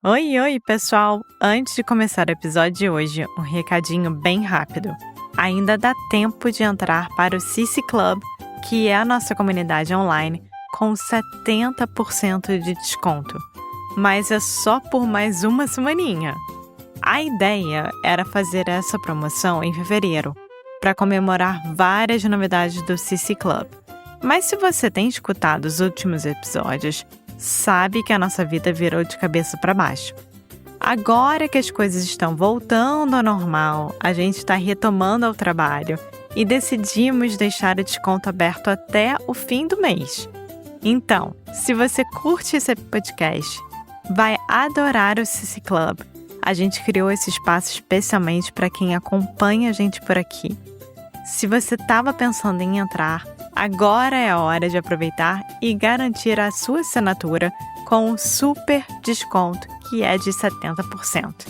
Oi, oi, pessoal! Antes de começar o episódio de hoje, um recadinho bem rápido. Ainda dá tempo de entrar para o CC Club, que é a nossa comunidade online, com 70% de desconto. Mas é só por mais uma semaninha. A ideia era fazer essa promoção em fevereiro, para comemorar várias novidades do CC Club. Mas se você tem escutado os últimos episódios, sabe que a nossa vida virou de cabeça para baixo. Agora que as coisas estão voltando ao normal, a gente está retomando ao trabalho e decidimos deixar o desconto aberto até o fim do mês. Então, se você curte esse podcast, vai adorar o CC Club. A gente criou esse espaço especialmente para quem acompanha a gente por aqui. Se você estava pensando em entrar, agora é a hora de aproveitar e garantir a sua assinatura com um super desconto que é de 70%.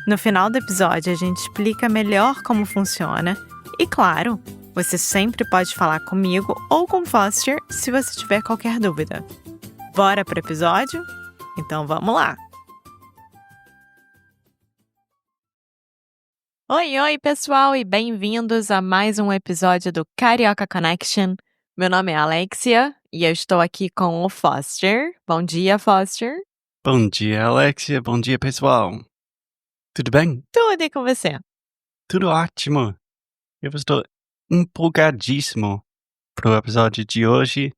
No final do episódio, a gente explica melhor como funciona e, claro, você sempre pode falar comigo ou com o Foster se você tiver qualquer dúvida. Bora pro episódio? Então vamos lá! Oi, pessoal, e bem-vindos a mais um episódio do Carioca Connection. Meu nome é Alexia e eu estou aqui com o Foster. Bom dia, Foster. Bom dia, Alexia. Bom dia, pessoal. Tudo bem? Tudo e com você? Tudo ótimo. Eu estou empolgadíssimo para o episódio de hoje,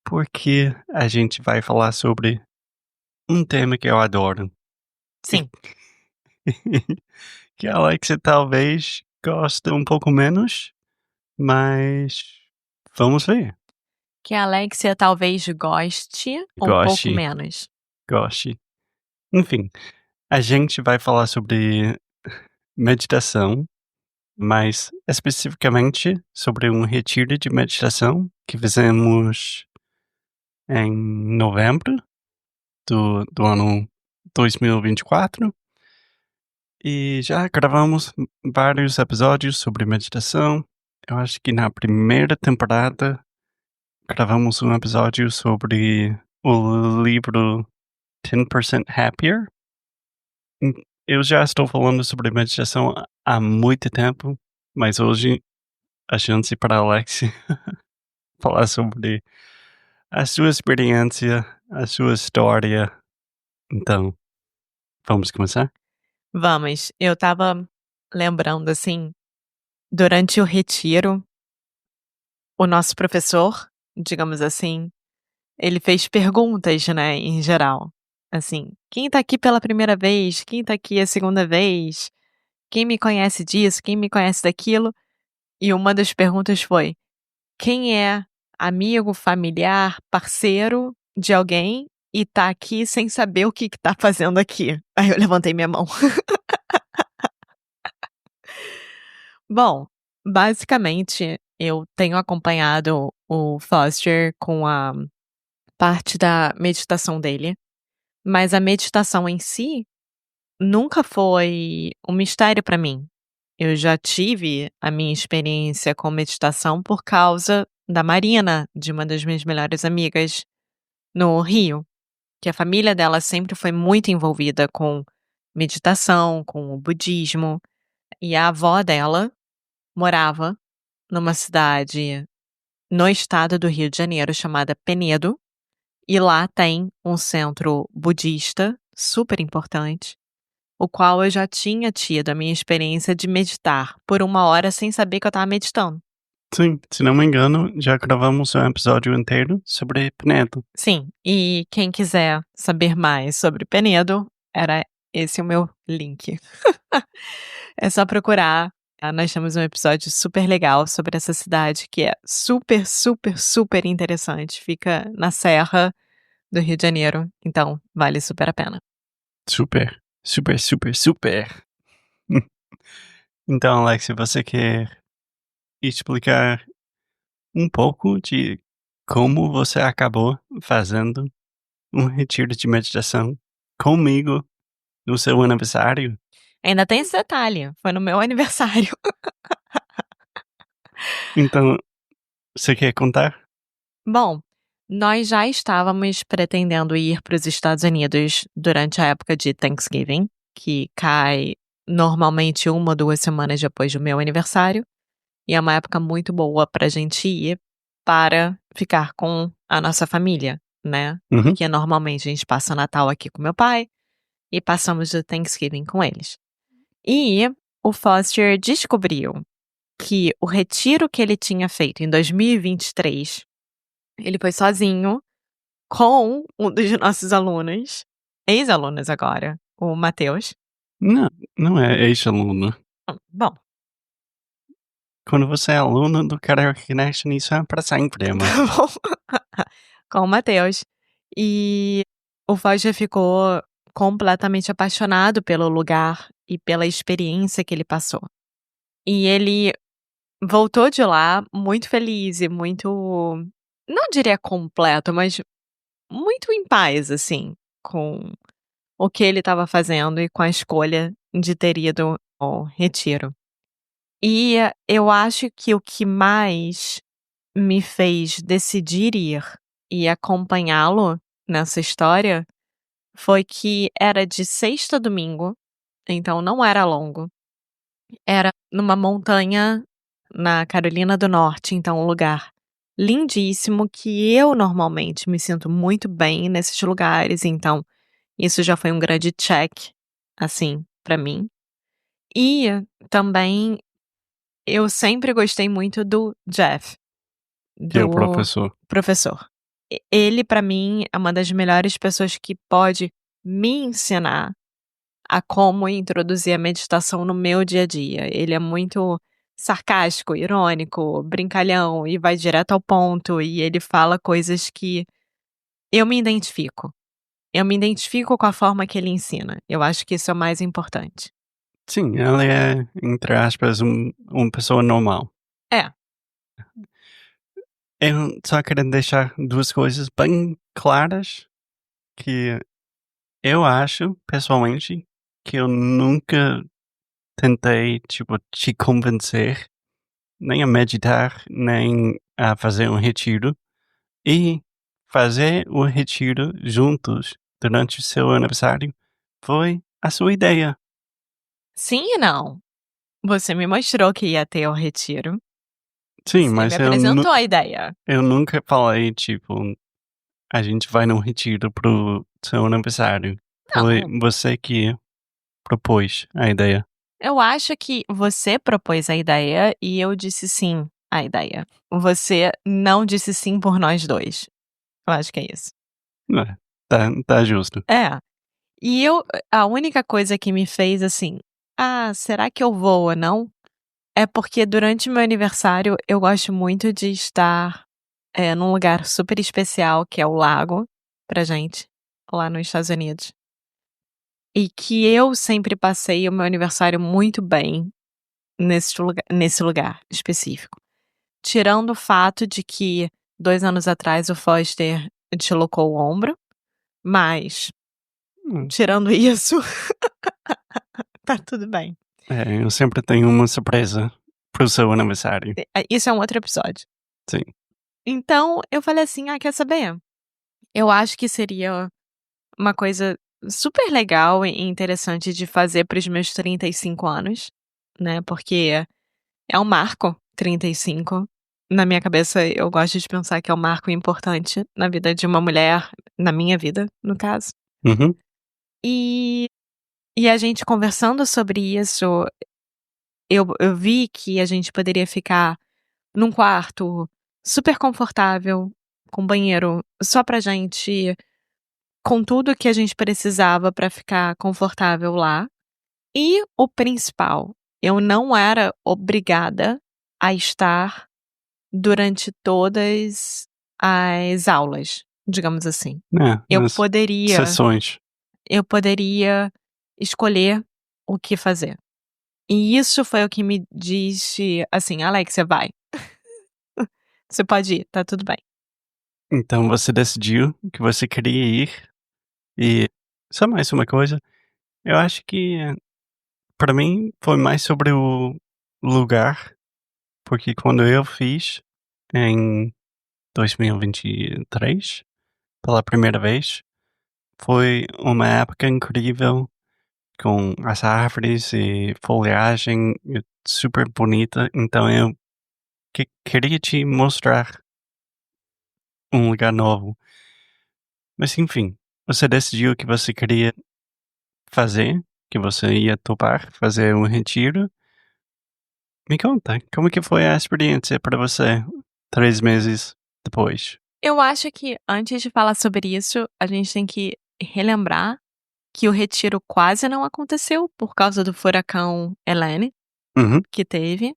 porque a gente vai falar sobre um tema que eu adoro. Sim. Que a Alexia talvez goste um pouco menos, mas vamos ver. Que a Alexia talvez goste um pouco menos. Goste. Enfim, a gente vai falar sobre meditação, mas especificamente sobre um retiro de meditação que fizemos em novembro do ano 2024. E já gravamos vários episódios sobre meditação. Eu acho que na primeira temporada gravamos um episódio sobre o livro 10% Happier. Eu já estou falando sobre meditação há muito tempo, mas hoje a chance para a Alex falar sobre a sua experiência, a sua história. Então, vamos começar? Vamos, eu tava lembrando assim, durante o retiro, o nosso professor, digamos assim, ele fez perguntas, né, em geral. Assim, quem tá aqui pela primeira vez? Quem tá aqui a segunda vez? Quem me conhece disso? Quem me conhece daquilo? E uma das perguntas foi: quem é amigo, familiar, parceiro de alguém e tá aqui sem saber o que tá fazendo aqui? Aí eu levantei minha mão. Bom, basicamente, eu tenho acompanhado o Foster com a parte da meditação dele, mas a meditação em si nunca foi um mistério para mim. Eu já tive a minha experiência com meditação por causa da Marina, de uma das minhas melhores amigas no Rio, que a família dela sempre foi muito envolvida com meditação, com o budismo, e a avó dela morava numa cidade no estado do Rio de Janeiro chamada Penedo, e lá tem um centro budista super importante, o qual eu já tinha tido a minha experiência de meditar por 1 hora sem saber que eu estava meditando. Sim, se não me engano, já gravamos um episódio inteiro sobre Penedo. Sim, e quem quiser saber mais sobre Penedo, era esse o meu link. É só procurar. Nós temos um episódio super legal sobre essa cidade que é super, super, super interessante. Fica na Serra do Rio de Janeiro, então vale super a pena. Super, super, super, super. Então, Alex, você quer explicar um pouco de como você acabou fazendo um retiro de meditação comigo no seu aniversário? Ainda tem esse detalhe, foi no meu aniversário. Então, você quer contar? Bom, Nós já estávamos pretendendo ir para os Estados Unidos durante a época de Thanksgiving, que cai normalmente 1 ou 2 semanas depois do meu aniversário, e é uma época muito boa pra gente ir para ficar com a nossa família, né, Uhum. porque normalmente a gente passa o Natal aqui com meu pai e passamos o Thanksgiving com eles. E o Foster descobriu que o retiro que ele tinha feito em 2023, ele foi sozinho com um dos nossos alunos, ex-alunos agora, o Matheus. Não, não é ex-aluno. Bom, Quando você é aluno do Karaoke Nation, isso é pra sempre, Emma. tá bom. Com o Matheus. E o Foster ficou completamente apaixonado pelo lugar e pela experiência que ele passou. E ele voltou de lá muito feliz e muito, não diria completo, mas muito em paz, assim, com o que ele estava fazendo e com a escolha de ter ido ao retiro. E eu acho que o que mais me fez decidir ir e acompanhá-lo nessa história foi que era de sexta a domingo, então não era longo. Era numa montanha na Carolina do Norte, então um lugar lindíssimo que eu normalmente me sinto muito bem nesses lugares, então isso já foi um grande check, assim, pra mim. E também eu sempre gostei muito do Jeff, Que é o do professor. professor. Ele pra mim é uma das melhores pessoas que pode me ensinar a como introduzir a meditação no meu dia a dia. Ele é muito sarcástico, irônico, brincalhão e vai direto ao ponto, e ele fala coisas que eu me identifico. Eu me identifico com a forma que ele ensina. Eu acho que isso é o mais importante. Sim, ela é, entre aspas, uma pessoa normal. É, Eu só queria deixar duas coisas bem claras, que eu acho, pessoalmente, que eu nunca tentei, tipo, te convencer, nem a meditar, nem a fazer um retiro. E fazer o retiro juntos durante o seu aniversário foi a sua ideia. sim e não. Você me mostrou que ia ter o retiro. Sim, Você me mas apresentou a ideia. eu nunca falei, tipo, a gente vai num retiro pro seu aniversário. Foi Não, você que propôs a ideia. eu acho que você propôs a ideia e eu disse sim à ideia. Você não disse sim por nós 2. Eu acho que é isso. É, tá justo. É. E eu a única coisa que me fez assim: "Ah, será que eu vou ou não?", é porque durante o meu aniversário eu gosto muito de estar, num lugar super especial, que é o lago, pra gente, lá nos Estados Unidos. E que eu sempre passei o meu aniversário muito bem nesse lugar específico. Tirando o fato de que 2 anos atrás o Foster deslocou o ombro, mas Hum, tirando isso, tá tudo bem. eu sempre tenho uma surpresa pro seu aniversário. Isso é um outro episódio. Sim. Então eu falei assim: "Ah, quer saber? Eu acho que seria uma coisa super legal e interessante de fazer para os meus 35 anos, né, porque é um marco, 35. Na minha cabeça, eu gosto de pensar que é um marco importante na vida de uma mulher, na minha vida, no caso. Uhum. E a gente conversando sobre isso, eu vi que a gente poderia ficar num quarto super confortável, com banheiro só pra gente, com tudo que a gente precisava pra ficar confortável lá. E o principal, eu não era obrigada a estar durante todas as aulas, digamos assim. É, Eu nas poderia sessões. eu poderia escolher o que fazer. E isso foi o que me disse assim: "Alexia, vai. Você pode ir, tá tudo bem". Então você decidiu que você queria ir e só mais uma coisa, eu acho que pra mim foi mais sobre o lugar, porque quando eu fiz em 2023, pela primeira vez. Foi uma época incrível, com as árvores e folhagem super bonita, então eu queria te mostrar um lugar novo. Mas enfim, você decidiu que você queria fazer, que você ia topar fazer um retiro. Me conta, como que foi a experiência para você 3 meses depois? Eu acho que antes de falar sobre isso, a gente tem que relembrar que o retiro quase não aconteceu por causa do furacão Helene Uhum, que teve.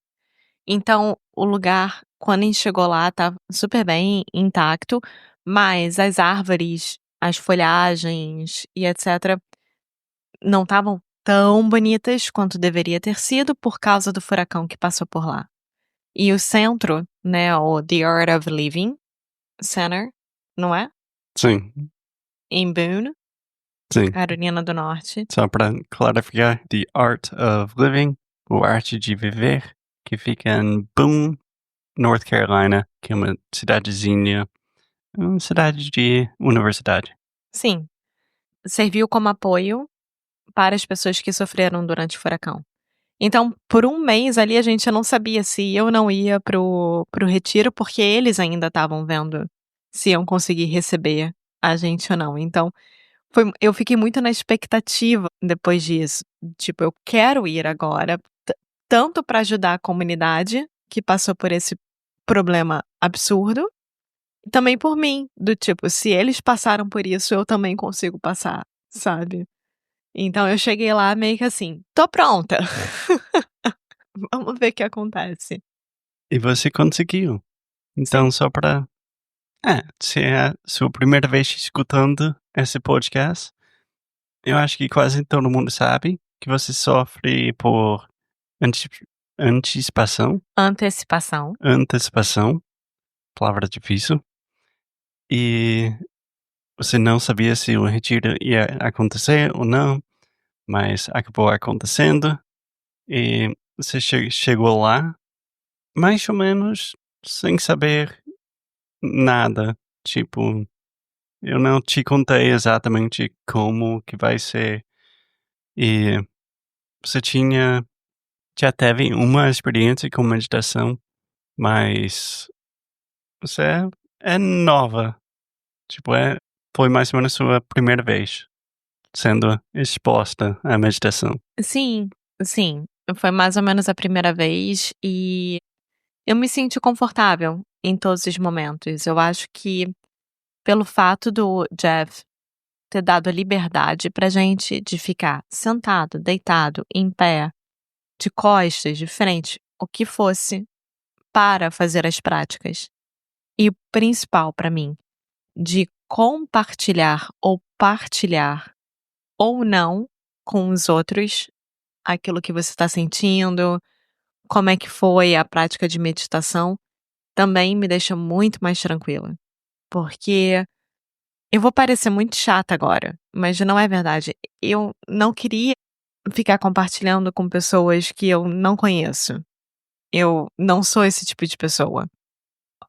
Então, o lugar, quando a gente chegou lá, estava super bem intacto, mas as árvores, as folhagens e etcétera, não estavam tão bonitas quanto deveria ter sido por causa do furacão que passou por lá. E o centro, né, o The Art of Living Center, não é? sim, Em Boone, sim. Carolina do Norte. Só para clarificar, The Art of Living, o Arte de Viver, que fica em Boone, North Carolina, que é uma cidade de universidade. Sim, serviu como apoio para as pessoas que sofreram durante o furacão. Então, por um mês ali, a gente não sabia se eu não ia pro retiro, porque eles ainda estavam vendo se iam conseguir receber a gente ou não. Então, eu fiquei muito na expectativa depois disso. Tipo, eu quero ir agora, tanto para ajudar a comunidade que passou por esse problema absurdo, e também por mim, do tipo, se eles passaram por isso, eu também consigo passar, sabe? Então eu cheguei lá meio que assim: "Tô pronta, vamos ver o que acontece". E você conseguiu. Então, Sim. só para se é a sua primeira vez escutando esse podcast, eu acho que quase todo mundo sabe que você sofre por anti antecipação Antecipação. antecipação, palavra difícil, e você não sabia se o retiro ia acontecer ou não, mas acabou acontecendo, e você chegou lá, mais ou menos sem saber nada, tipo, eu não te contei exatamente como que vai ser, e você já teve uma experiência com meditação, mas você é nova, tipo, foi mais ou menos sua primeira vez sendo exposta à meditação. Sim, sim, foi mais ou menos a primeira vez e eu me senti confortável em todos os momentos. Eu acho que pelo fato do Jeff ter dado a liberdade pra gente de ficar sentado, deitado, em pé, de costas, de frente, o que fosse, para fazer as práticas. E o principal pra mim, de compartilhar ou partilhar ou não com os outros aquilo que você está sentindo, como é que foi a prática de meditação, também me deixa muito mais tranquila. Porque eu vou parecer muito chata agora, mas não é verdade. Eu não queria ficar compartilhando com pessoas que eu não conheço. Eu não sou esse tipo de pessoa.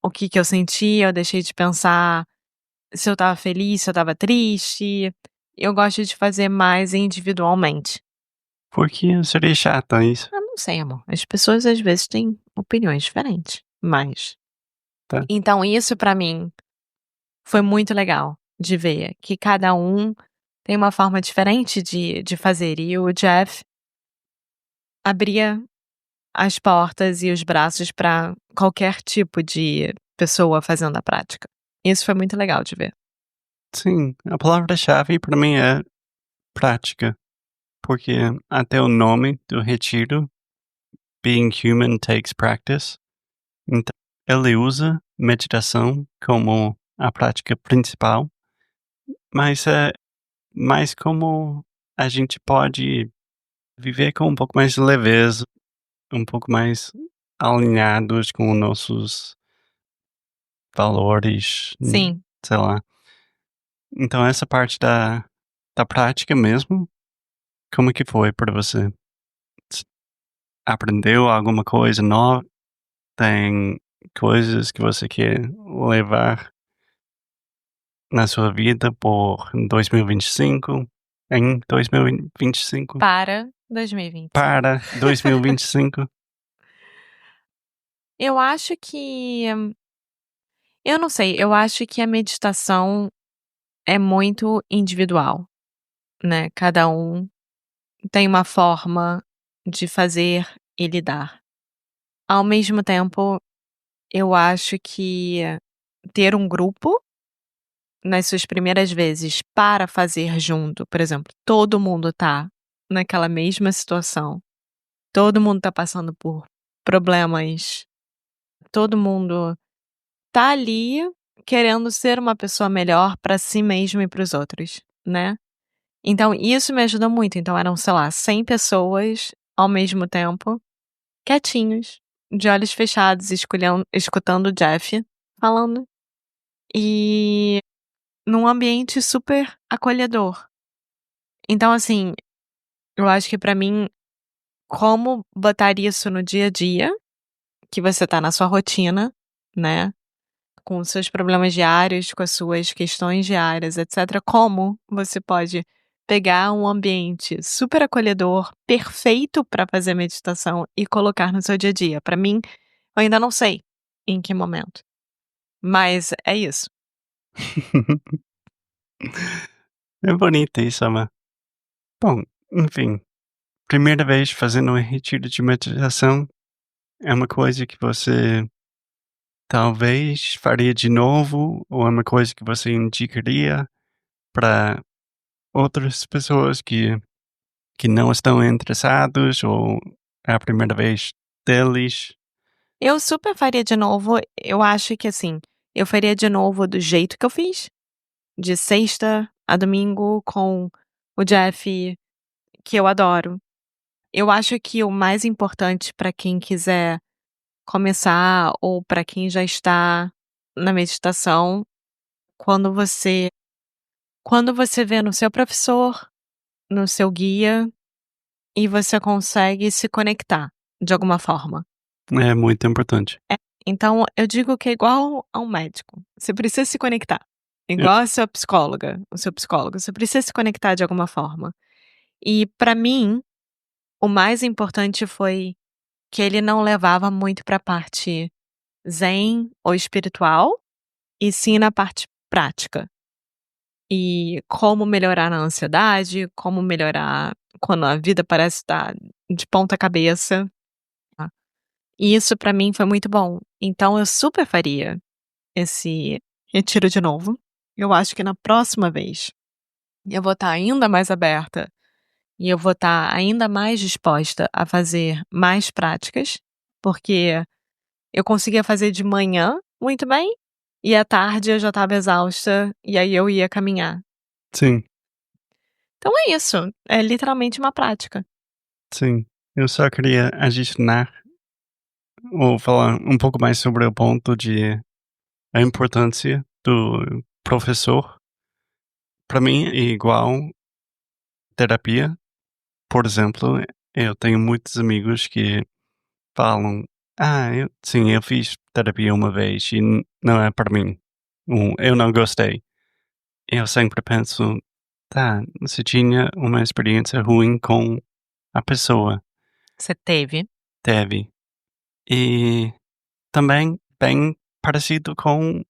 O que que eu senti, eu deixei de pensar se eu estava feliz, se eu estava triste. Eu gosto de fazer mais individualmente. Porque seria chato isso, Eu não sei, amor. As pessoas às vezes têm opiniões diferentes, mas tá? então isso pra mim foi muito legal de ver que cada um tem uma forma diferente de fazer e o Jeff abria as portas e os braços pra qualquer tipo de pessoa fazendo a prática. Isso foi muito legal de ver. Sim, a palavra-chave para mim é prática, porque até o nome do retiro, Being Human Takes Practice, então ele usa meditação como a prática principal, mas é mais como a gente pode viver com um pouco mais de leveza, um pouco mais alinhados com nossos valores, Sim. sei lá. Então essa parte da prática mesmo, como que foi para você? S Aprendeu alguma coisa nova? Tem coisas que você quer levar na sua vida por 2025, em 2025, Para 2025. para 2025? Eu acho que eu não sei, eu acho que a meditação é muito individual, né, cada um tem uma forma de fazer e lidar. Ao mesmo tempo, eu acho que ter um grupo, nas suas primeiras vezes, para fazer junto, por exemplo, todo mundo tá naquela mesma situação, todo mundo tá passando por problemas, todo mundo tá ali querendo ser uma pessoa melhor pra si mesmo e para os outros, né. Então isso me ajudou muito, então eram, sei lá, 100 pessoas ao mesmo tempo, quietinhos, de olhos fechados, escutando o Jeff falando, e num ambiente super acolhedor. Então assim, eu acho que pra mim, como botar isso no dia a dia, que você tá na sua rotina, né, com os seus problemas diários, com as suas questões diárias, etcétera, como você pode pegar um ambiente super acolhedor, perfeito pra fazer meditação e colocar no seu dia a dia. Pra mim, eu ainda não sei em que momento, mas é isso. É bonito isso, Ama. Bom, enfim, primeira vez fazendo um retiro de meditação é uma coisa que você talvez faria de novo ou é uma coisa que você indicaria para outras pessoas que não estão interessados ou é a primeira vez deles? Eu super faria de novo, eu acho que assim, eu faria de novo do jeito que eu fiz, de sexta a domingo com o Jeff, que eu adoro. Eu acho que o mais importante pra quem quiser começar ou pra quem já está na meditação, quando você quando você vê no seu professor, no seu guia, e você consegue se conectar de alguma forma. É muito importante. É, então eu digo que é igual a um médico, você precisa se conectar, É, igual a sua psicóloga, o seu psicólogo, você precisa se conectar de alguma forma. E pra mim, o mais importante foi que ele não levava muito pra parte zen ou espiritual, e sim na parte prática. E como melhorar na ansiedade, como melhorar quando a vida parece estar de ponta cabeça. Tá. E isso pra mim foi muito bom. Então eu super faria esse retiro de novo. Eu acho que na próxima vez eu vou estar ainda mais aberta e eu vou estar ainda mais disposta a fazer mais práticas, porque eu conseguia fazer de manhã muito bem, e à tarde eu já estava exausta, e aí eu ia caminhar. sim, Então é isso, é literalmente uma prática. sim. Eu só queria adicionar ou falar um pouco mais sobre o ponto de a importância do professor. Para mim é igual terapia. Por exemplo, eu tenho muitos amigos que falam: "Ah, eu fiz terapia uma vez e não é para mim. Eu não gostei." Eu sempre penso: "Tá, você tinha uma experiência ruim com a pessoa, Você teve. teve." E também bem parecido com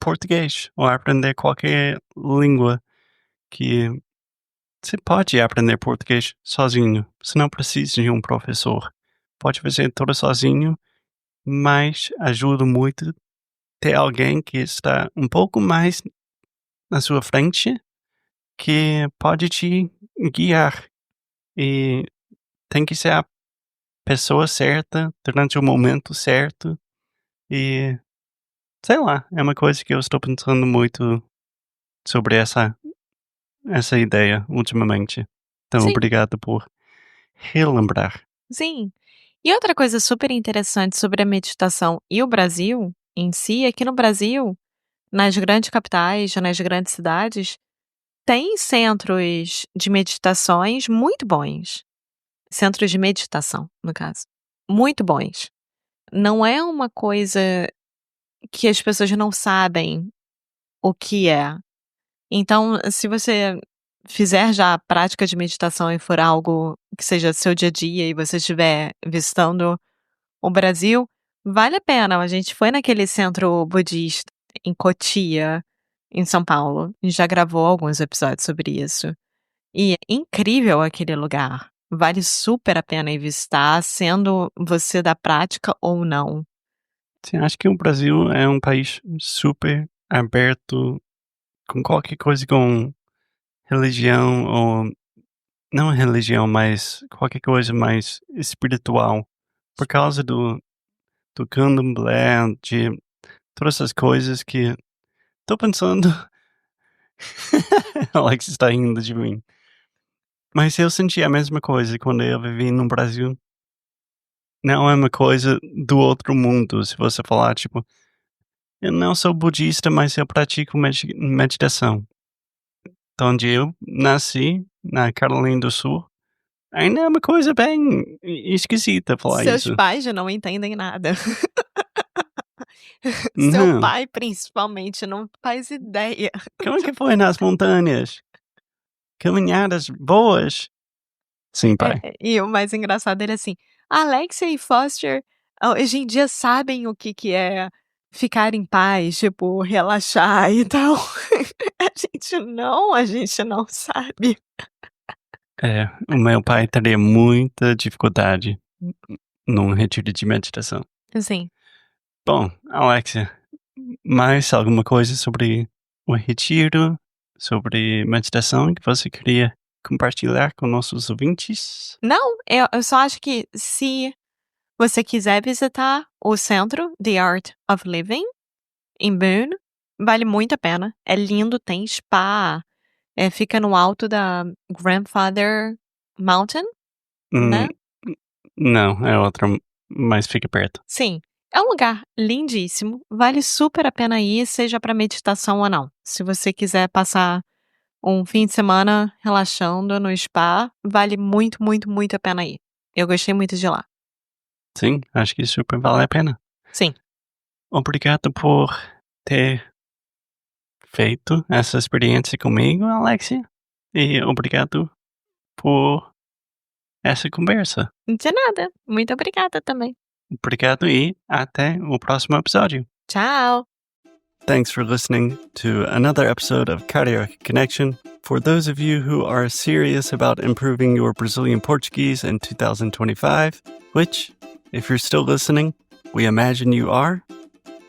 português ou aprender qualquer língua que você pode aprender português sozinho. Você não precisa de um professor. Pode fazer tudo sozinho, mas ajuda muito ter alguém que está um pouco mais na sua frente, que pode te guiar. E tem que ser a pessoa certa, durante o momento certo. E, sei lá, é uma coisa que eu estou pensando muito sobre essa ideia ultimamente. Então, Sim, obrigado por relembrar. sim. E outra coisa super interessante sobre a meditação e o Brasil em si, é que no Brasil, nas grandes capitais, nas grandes cidades, tem centros de meditações muito bons. Centros de meditação, no caso, muito bons. não é uma coisa que as pessoas não sabem o que é. Então, se você fizer já a prática de meditação e for algo que seja seu dia a dia e você estiver visitando o Brasil, vale a pena. A gente foi naquele centro budista em Cotia, em São Paulo, e já gravou alguns episódios sobre isso. E é incrível aquele lugar. Vale super a pena ir visitar, sendo você da prática ou não. Sim, acho que o Brasil é um país super aberto com qualquer coisa com religião ou não religião, mas qualquer coisa mais espiritual. Por causa do candomblé, de todas essas coisas que tô pensando. Alex está rindo de mim. Mas eu senti a mesma coisa quando eu vivi no Brasil. Não é uma coisa do outro mundo. Se você falar, tipo, eu não sou budista, mas eu pratico meditação. Então, onde eu nasci, na Carolina do Sul, ainda é uma coisa bem esquisita falar Seus isso. pais já não entendem nada. Seu Não. pai, principalmente, não faz ideia. Como é que foi nas montanhas? Caminhadas boas? Sim, pai. E o mais engraçado ele assim: "Alexia e Foster, hoje em dia sabem o que que é ficar em paz, tipo, relaxar e tal". A gente não sabe. É, o meu pai teria muita dificuldade num retiro de meditação. Assim, Bom, Alexia, mais alguma coisa sobre o retiro, sobre meditação que você queria compartilhar com nossos ouvintes? não, eu só acho que se você quiser visitar o centro The Art of Living, em Boone, vale muito a pena. É lindo, tem spa, fica no alto da Grandfather Mountain, Hum, né. não, é outra, mas fica perto. Sim, é um lugar lindíssimo, vale super a pena ir, seja para meditação ou não. Se você quiser passar um fim de semana relaxando no spa, vale muito, muito, muito a pena ir. Eu gostei muito de lá. Sim, acho que super vale a pena. Sim. Obrigado por ter feito essa experiência comigo, Alexia. E obrigado por essa conversa. De nada. Muito obrigada também. Obrigado e até o próximo episódio. Tchau. Thanks for listening to another episode of Cardiac Connection. For those of you who are serious about improving your Brazilian Portuguese in 2025, which, if you're still listening, we imagine you are,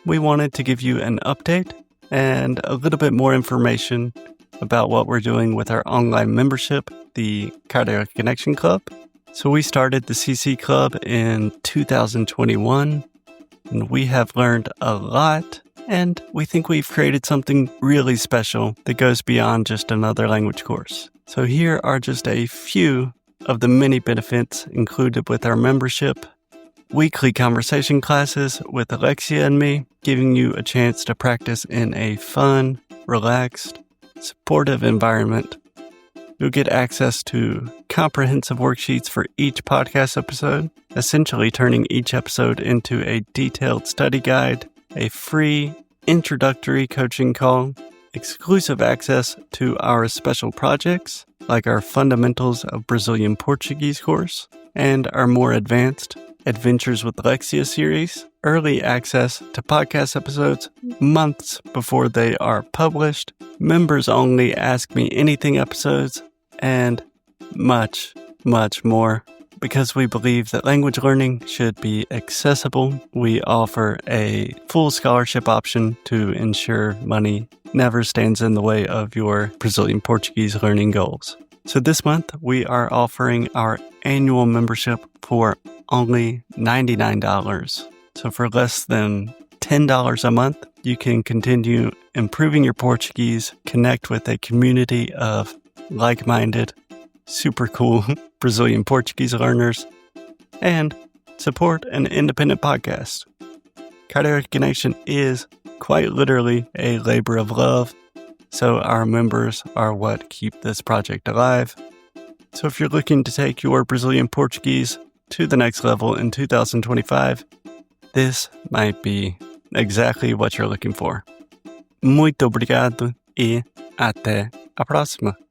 we wanted to give you an update and a little bit more information about what we're doing with our online membership, the Cardiac Connection Club. So we started the CC Club in 2021, and we have learned a lot, and we think we've created something really special that goes beyond just another language course. So here are just a few of the many benefits included with our membership. Weekly conversation classes with Alexia and me, giving you a chance to practice in a fun, relaxed, supportive environment. You'll get access to comprehensive worksheets for each podcast episode, essentially turning each episode into a detailed study guide, a free introductory coaching call, exclusive access to our special projects, like our Fundamentals of Brazilian Portuguese course, and our more advanced Adventures with Alexia series, early access to podcast episodes months before they are published, members only Ask Me Anything episodes, and much, much more. Because we believe that language learning should be accessible, we offer a full scholarship option to ensure money never stands in the way of your Brazilian Portuguese learning goals. So this month, we are offering our annual membership for only $99. So for less than $10 a month, you can continue improving your Portuguese, connect with a community of like-minded, super cool Brazilian Portuguese learners, and support an independent podcast. Cardiac Connection is quite literally a labor of love, so our members are what keep this project alive. So if you're looking to take your Brazilian Portuguese to the next level in 2025, this might be exactly what you're looking for. Muito obrigado e até a próxima!